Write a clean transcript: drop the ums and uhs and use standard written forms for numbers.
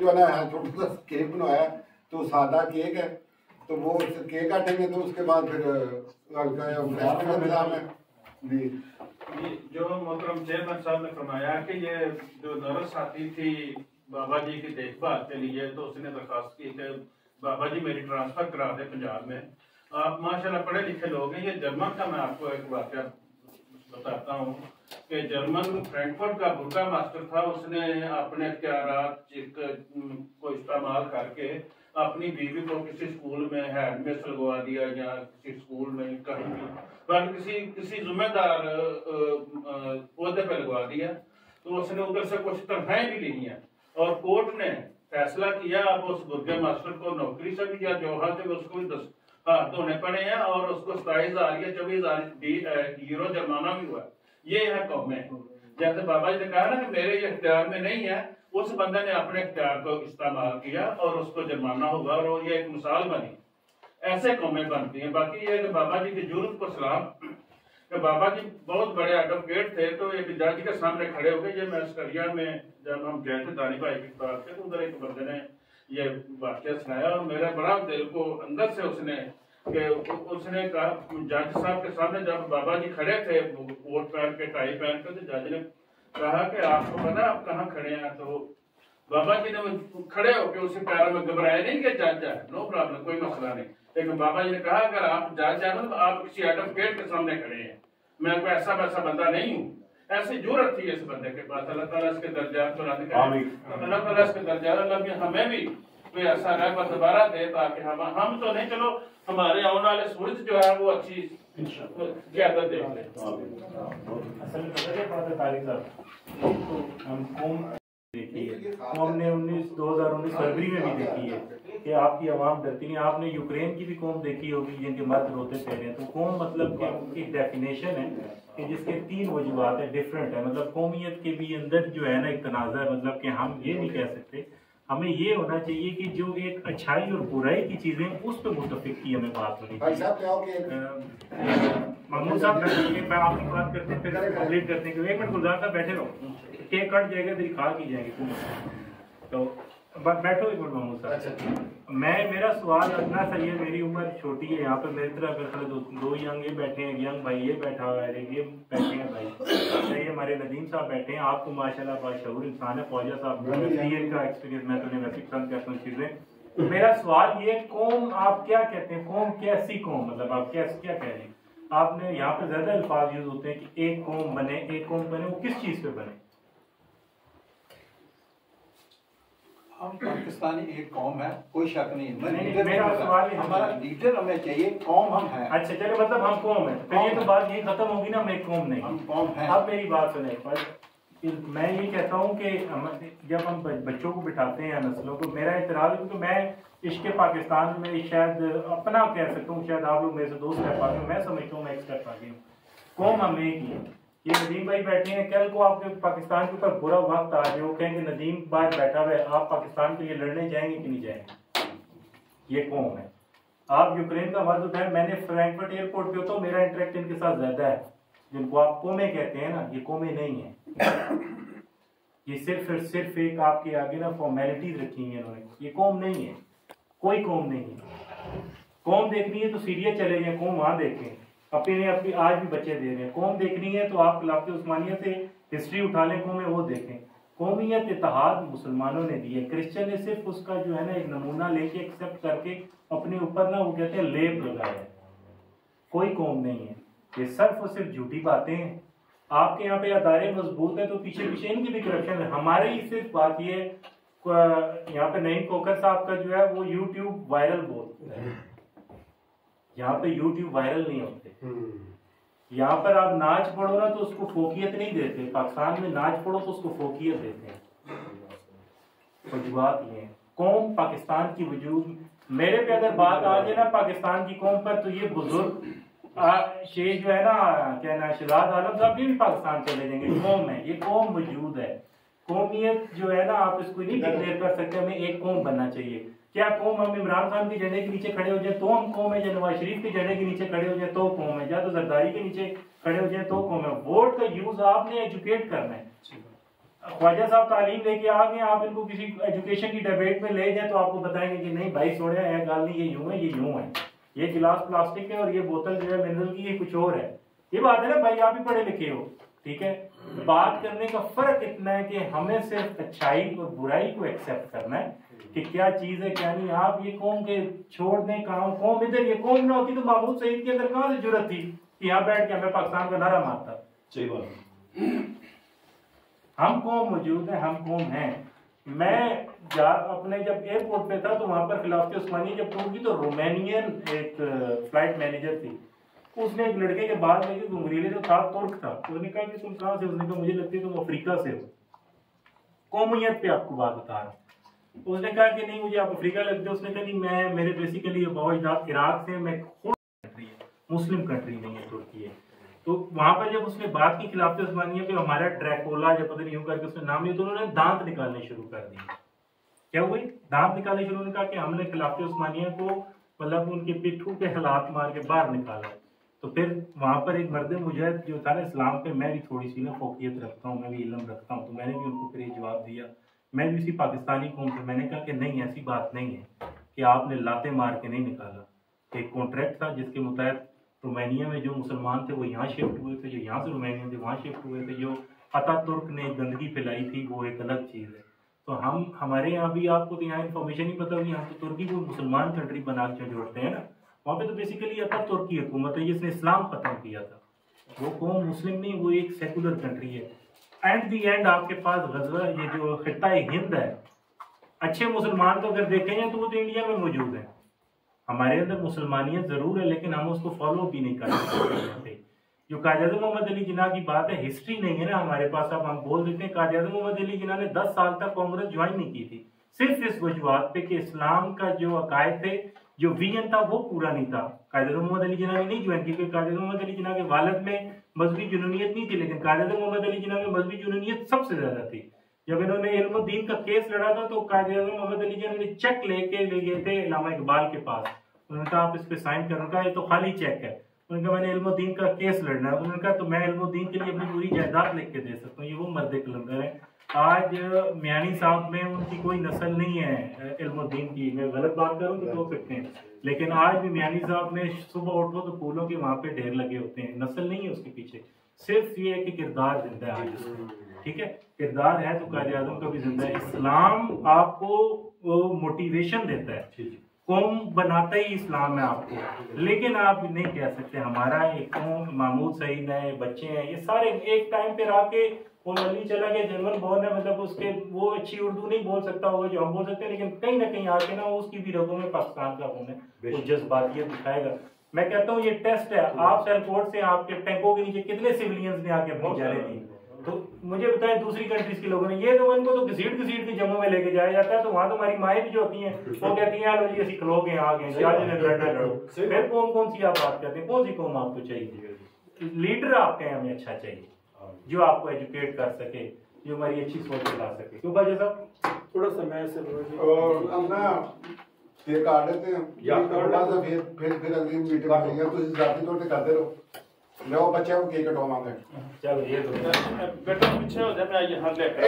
वाला है, छोटा सा केक बनवाया तो सादा केक है, तो वो केक काटेंगे तो उसके बाद फिर इंतजाम है जी। जो मोहतरम चेयरमैन साहब ने फरमाया कि ये जो नर्स आती थी बाबा जी की देखभाल के लिए, तो उसने दरखास्त की कि बाबा जी मेरी ट्रांसफर करा दे पंजाब में। आप माशाल्लाह पढ़े लिखे लोग हैं। ये जर्मन का मैं आपको एक वाकया बताता हूँ कि जर्मन फ्रैंकफर्ट का बुर्गा मास्टर था। उसने अपने इख्तियारात को इस्तेमाल करके अपनी बीवी को किसी स्कूल में हेड मिस लगवा दिया या किसी स्कूल में कहीं भी, पर किसी जिम्मेदार ओहदे पे लगवा दिया। तो उसने उधर से कुछ तनख्वाहें भी ली हैं और कोर्ट ने फैसला किया अब उस बुर्गे मास्टर को नौकरी से भी या जो हाथ है उसको भी हाथ धोने पड़े हैं और उसको 27,000 या 24,000 यूरो जुर्माना भी हुआ। ये है कौमें। जैसे बाबा जी ने कहा ना कि मेरे ये इख्तियार में नहीं है, उस बंदे ने अपने इख्तियार को इस्तेमाल किया और उसको जुर्माना होगा और ये एक मिसाल बनी। ऐसे कौमें बनती हैं। बाकी ये बाबा जी की जुर्म को सलाम कि बाबा जी बहुत बड़े एडवोकेट थे, तो एक जज के सामने खड़े हो गए। ये मैं स्करिया में जब हम गए थे दानी भाई की बात थे, तो उधर एक बंदे ने ये वाक्य सुनाया और मेरे बड़ा दिल को अंदर से उसने कहा, जज साहब के सामने जब बाबा जी खड़े थे कोट पहन के टाई पहन के, तो जज ने कहा कि आपको पता आप कहाँ खड़े हैं? तो बाबा जी ने खड़े होकर उसी पैरों में घबराए नहीं कि जज है, नो प्रॉब्लम, कोई मसला नहीं। लेकिन बाबा जी ने कहा अगर आप जज है ना तो आप किसी एडवोकेट के सामने खड़े हैं, मैं कोई ऐसा वैसा बंदा नहीं हूँ। ऐसी जरूरत थी इस बंदे के पास। अल्लाह ताला इसके दर्जात बुलंद करे, अल्लाह ताला इसके दर्जात, अल्लाह हमें भी कोई ऐसा रहमत दोबारा दे ताकि हम तो नहीं, चलो हमारे आने वाले सूरज जो है वो अच्छी क़यादत देख ले। असल में पता क्या बात है तारिक साहब, हम कौम देखी है, हमने 2019 फरवरी में भी देखी है कि आपकी आवाम डरती नहीं। आपने यूक्रेन की भी कौम देखी होगी जिनके मर्द रोते ठहरे हैं। तो कौम मतलब कि उनकी डेफिनेशन है कि जिसके 3 वजूहात है, डिफरेंट है। मतलब कौमियत के भी अंदर जो है ना एक तनाज़ा है। मतलब कि हम ये नहीं कह सकते, हमें ये होना चाहिए कि जो एक अच्छाई और बुराई की चीजें उस पर मुतफिक की हमें बात होनी चाहिए। महमूद साहब मैं आपकी बात करते हैं, फिर कंप्लीट करते हैं। 1 मिनट गुलजार साहब बैठे रहो, केक कट जाएगा तो खा की जाएगी। तो बैठो 1 मिनट महमूद साहब। मेरा सवाल अपना सा ये, मेरी उम्र छोटी है, यहाँ पे मेरी तरह अगर दो यंग ये बैठे हैं, यंग भाई ये बैठा हुआ है, ये बैठे हैं भाई, ये हमारे नदीम साहब बैठे हैं। आप तो माशाल्लाह बाशऊर इंसान है। फौजा साहब का एक्सपीरियंस मैं तो वैसे पसंद करता हूँ चीजें। मेरा सवाल ये, कौम आप क्या कहते हैं? कौम कैसी कौम, मतलब आप क्या कह रहे हैं? आपने यहाँ पे ज्यादा अल्फाज यूज होते हैं कि एक कौम बने, एक कौम बने, वो किस चीज पे बने? हम पाकिस्तानी एक कौम है, कोई शक नहीं। मेरा सवाल हमारा लीडर हमें चाहिए, कौम हम हैं। अच्छा चलो, मतलब हम कौम है, तो ये तो बात ये खत्म होगी ना, हम एक कौम नहीं, हम कौम हैं। अब मेरी बात सुने, मैं ये कहता हूँ कि जब हम बच्चों को बिठाते हैं नस्लों को, मेरा इतराज है क्योंकि मैं इश्क पाकिस्तान में शायद अपना कह सकता हूँ, शायद आप लोग मेरे से 2 स्टेप आगे, मैं समझता हूँ मैं 1 स्टेप आगे हूँ। कौम हम एक ही है। ये नदीम भाई बैठे हैं, कल को आपके पाकिस्तान के ऊपर बुरा वक्त आ जाए, वो कहेंगे नदीम भाई बैठा हुआ है, आप पाकिस्तान के लिए लड़ने जाएंगे कि नहीं जाएंगे? ये कौम है। आप यूक्रेन का मर्द उठाए, मैंने फ्रैंकफर्ट एयरपोर्ट पे होता हूँ, मेरा इंटरेक्ट इनके साथ ज्यादा है। जिनको आप कौमें कहते हैं ना, ये कौमें नहीं है। ये सिर्फ एक आपके आगे ना फॉर्मेलिटीज रखी हैं इन्होंने। ये कौम नहीं है, कोई कौम नहीं है। कौम देखनी है तो सीरिया चले जाए, कौम वहां देखें। अपनी आज भी बच्चे दे रहे हैं। कौम देखनी है तो आप खिलाफत उस्मानिया से हिस्ट्री उठा लें, कौमें वो देखें। कौमियत इत्तेहाद मुसलमानों ने दी है, क्रिश्चियन ने सिर्फ उसका जो है ना एक नमूना लेके एक्सेप्ट करके अपने ऊपर ना वो कहते हैं लेप लगाया। कोई कौम नहीं है, ये सिर्फ और सिर्फ झूठी बातें हैं। आपके यहाँ पे अदारे मजबूत है तो पीछे पीछे इनकी भी करप्शन है। हमारे ही सिर्फ बात ये, यहाँ पे नईम कोकर साहब का जो है वो यूट्यूब वायरल बोलते हैं, यहाँ पे यूट्यूब वायरल नहीं होते। यहाँ पर आप नाच पढ़ो ना तो उसको फोकियत नहीं देते, पाकिस्तान में नाच पढ़ो तो उसको फोकियत देते हैं। वजूहात ये कौम पाकिस्तान की वजूद, मेरे पे अगर बात आ जाए ना पाकिस्तान की कौम पर, तो ये बुजुर्ग शेख जो है ना, क्या ना, शहजाद आलम साहब भी पाकिस्तान चले जाएंगे। कौम है, ये कौम वजूद है। कौमियत जो है ना, आप इसको नहीं डिक्लेयर कर सकते हमें एक कौम बनना चाहिए। क्या कौम हम इमरान खान के झंडे के नीचे खड़े हो जाए तो हम कौम है, या नवाज शरीफ के झंडे के नीचे खड़े हो जाए तो कौम है, या तो जरदारी के नीचे खड़े हो जाए तो कौम है? वोट का यूज आपने एजुकेट करना है। ख्वाजा साहब तालीम लेके आ गए, आप इनको किसी एजुकेशन की डिबेट में ले जाए तो आपको बताएंगे कि नहीं भाई सोड़े है गाल नहीं, ये यूं है, ये यूं है, ये गिलास प्लास्टिक है और ये बोतल जो है मिनरल की, ये कुछ और है। ये बात है ना भाई, आप भी पढ़े लिखे हो, ठीक है। बात करने का फर्क इतना है कि हमें सिर्फ अच्छाई और बुराई को एक्सेप्ट करना है कि क्या चीज है क्या नहीं। आप ये कौम के छोड़ दें, कौम इधर, ये कौम ना होती तो महमूद सईद के अंदर कहां से जरूरत थी कि यहाँ बैठ के हमें पाकिस्तान का नारा मारता। सही बात। हम कौम मौजूद है, हम कौम हैं। मैं अपने जब एयरपोर्ट पे था तो वहां पर खिलाफत उस्मानिया जब टूट गई तो रोमानियन एक फ्लाइट मैनेजर थी, उसने एक लड़के के बाल में घुंघरीले जो था तुर्क था, उसने कहा कि तुम कहाँ से? उसने कहा मुझे लगती है तुम अफ्रीका से हो। कौमियत पे आपको बात बता रहा हूँ। उसने कहा कि नहीं मुझे आप अफ्रीका लगते हो। उसने कहा नहीं, मैं मेरे बेसिकली बहुत इराक से, मैं खुद कंट्री है, मुस्लिम कंट्री नहीं है, तुर्की है। तो वहां पर जब उसने बात की खिलाफत उस्मानिया पे, हमारा ड्रैकोला जब पता नहीं यूं करके उसने नाम लिया, तो उन्होंने दांत निकालने शुरू कर दिए। क्या हुई? दांत निकालने शुरू। उन्होंने कहा कि हमने खिलाफत उस्मानिया को मतलब उनके पिट्ठू पे हालात मार के बाहर निकाला। तो फिर वहां पर एक मर्द मुजाहिद जो था ना इस्लाम पे, मैं भी थोड़ी सी ना फोकियत रखता हूँ, मैं भी इल्म रखता हूँ, तो मैंने भी उनको फिर ये जवाब दिया। मैं भी उसी पाकिस्तानी कौम से मैंने कहा कि नहीं, ऐसी बात नहीं है कि आपने लाते मार के नहीं निकाला। एक कॉन्ट्रैक्ट था जिसके मुताबिक रोमानिया में जो मुसलमान थे वो यहाँ शिफ्ट हुए थे, जो यहाँ से रोमानिया थे वहाँ शिफ्ट हुए थे। जो अतातुर्क ने गंदगी फैलाई थी वो एक अलग चीज़ है। तो हमारे यहाँ भी, आपको तो यहाँ इन्फॉर्मेशन ही पता होगी, हम तो तुर्की को मुसलमान कंट्री बना के जोड़ते हैं ना। वहाँ पे तो बेसिकली अतातुर्क की हुकूमत है जिसने इस्लाम खत्म किया था। वो कौम मुस्लिम नहीं, वो एक सेकुलर कंट्री है। एट दी एंड आपके पास गज़वा, ये जो खित्ता हिंद है, अच्छे मुसलमान तो अगर देखेंगे तो वो तो इंडिया में मौजूद है। हमारे अंदर मुसलमानियत जरूर है लेकिन हम उसको फॉलो भी नहीं कर सकते। जो कायद-ए-आज़म मोहम्मद अली जिन्ना की बात है, हिस्ट्री नहीं है ना हमारे पास। अब हम बोल देते हैं कायद-ए-आज़म मोहम्मद अली जिन्ना ने 10 साल तक कांग्रेस ज्वाइन नहीं की थी, सिर्फ इस वजूहत पे कि इस्लाम का जो अकायद थे, जो विजन था वो पूरा नहीं था। कायद-ए-आज़म मोहम्मद अली जिन्ना ने नहीं ज्वाइन की क्योंकि कायद-ए-आज़म मोहम्मद अली जिन्ना के वालिद में मजहबी जुनूनियत नहीं थी, लेकिन कायद-ए-आज़म मोहम्मद अली जिन्ना में मजहबी जुनूनियत सबसे ज्यादा थी। जब इन्होंने इल्मुद्दीन का केस लड़ा था तो कायद-ए-आज़म मोहम्मद अली जिन्ना ने चेक ले गए थे इल्लामा इकबाल के पास। उन्होंने कहा आप इस पे साइन करो, कहा ये तो खाली चेक है। उन्होंने कहा मैंने इल्मुद्दीन का केस लड़ना है। उन्होंने कहा तो मैं इल्मुद्दीन के लिए अपनी पूरी जायदाद लिख के दे सकता हूँ। ये वो मर्द कलंदर है। आज मियानी साहब में उनकी कोई नस्ल नहीं है इल्मुद्दीन की, मैं गलत बात करूँ तो हो सकते हैं, लेकिन आज भी मियानी साहब में सुबह उठो तो फूलों के वहाँ पे ढेर लगे होते हैं। नस्ल नहीं है उसके पीछे, सिर्फ ये है कि किरदार जिंदा है आज। ठीक है, किरदार है तो कायद-ए-आज़म का भी जिंदा है। इस्लाम आपको मोटिवेशन देता है, कौम बनाता ही इस्लाम है आपको। लेकिन आप नहीं कह सकते हमारा एक कौम, महमूद सईद है, बच्चे हैं, ये सारे एक टाइम पे आके वो अली चला गया, जर्मन बॉर्न है, मतलब उसके वो अच्छी उर्दू नहीं बोल सकता होगा जो हम बोल सकते हैं, लेकिन कहीं ना कहीं आके ना उसकी भी रगों में पाकिस्तान का खून है, वो जज्बातियत दिखाएगा। मैं कहता हूँ ये टेस्ट है। आप सेलकोट से आपके टैंकों के नीचे कितने सिविलियंस ने आके अपनी जाने दी, तो मुझे बताएं दूसरी कंट्रीज के लोगों ने, ये तो इनको तो घसीट के जम्मू में लेके जाया जाता है, तो वहां तो हमारी माएँ भी जो होती हैं वो कहती हैं लो जी असि खलो गए आ गए, लड़ना लड़ो। फिर कौन सी आप बात करते हैं, कौन सी कौम आपको चाहिए? लीडर आपके हमें अच्छा चाहिए जो आपको एजुकेट कर सके, जो हमारी अच्छी सोच ला सके। क्यों भाई साहब थोड़ा सा मैं से हम ना ये काट देते हैं या फिर अगली मीटिंग में तो जाती तौर पे करते रहो। लो बच्चे को केक कटवाएंगे। चलो ये तो बेटा पीछे हो जाए, मैं यहाँ लेकर